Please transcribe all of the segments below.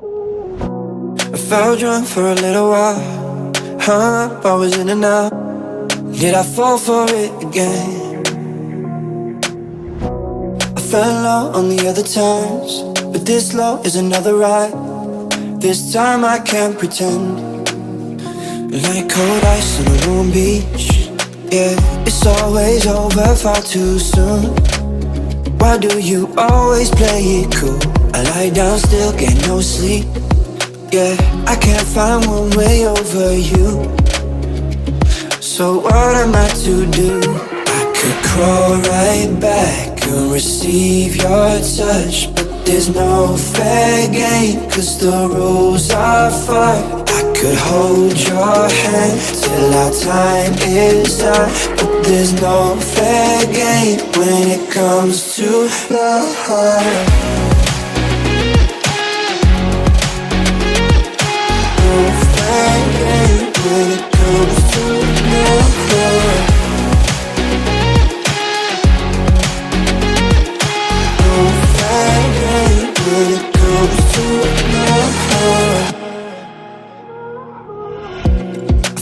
I felt drunk for a little while, hung up, I was in and out. Did I fall for it again? I fell low on the other times, but this low is another ride. This time I can't pretend. Like cold ice on a warm beach, yeah, it's always over far too soon. Why do you always play it cool? I lie down still, get no sleep. Yeah, I can't find one way over you. So what am I to do? I could crawl right back and receive your touch, but there's no fair game, 'cause the rules are fun. I could hold your hand till our time is up, but there's no fair game when it comes to love. No fair game when it comes to love. No fair game when it comes to love.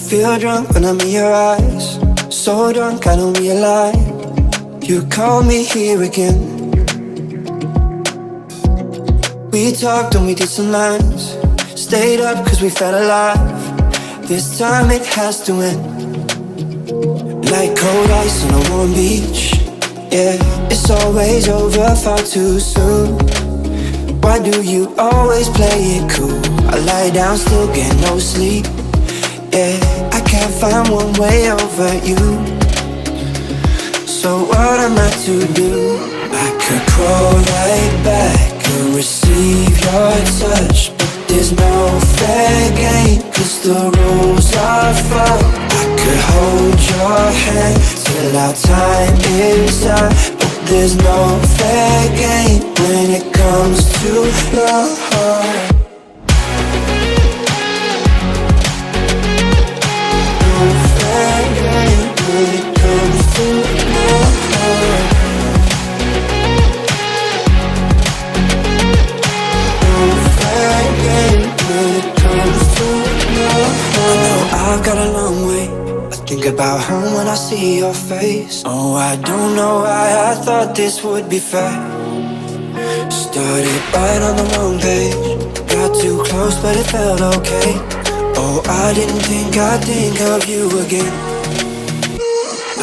Feel drunk when I'm in your eyes, so drunk I don't realize you call me here again. We talked and we did some lines, stayed up 'cause we felt alive. This time it has to end. Like cold ice on a warm beach, yeah, it's always over far too soon. Why do you always play it cool? I lie down still, get no sleep. Yeah, I can't find one way over you. So what am I to do? I could crawl right back and receive your touch, but there's no fair game, 'cause the rules are fun. I could hold your hand till our time is up, but there's no fair game when it comes to love. I've got a long way. I think about home when I see your face. Oh, I don't know why I thought this would be fair. Started right on the wrong page, got too close but it felt okay. Oh, I didn't think I'd think of you again.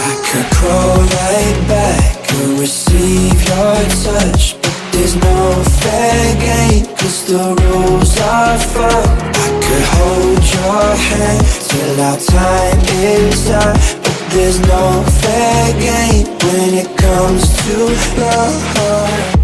I could crawl right back and receive your touch, but there's no fair game, 'cause the rules are fun. I could hold your hand till our time is up, but there's no fair game when it comes to love.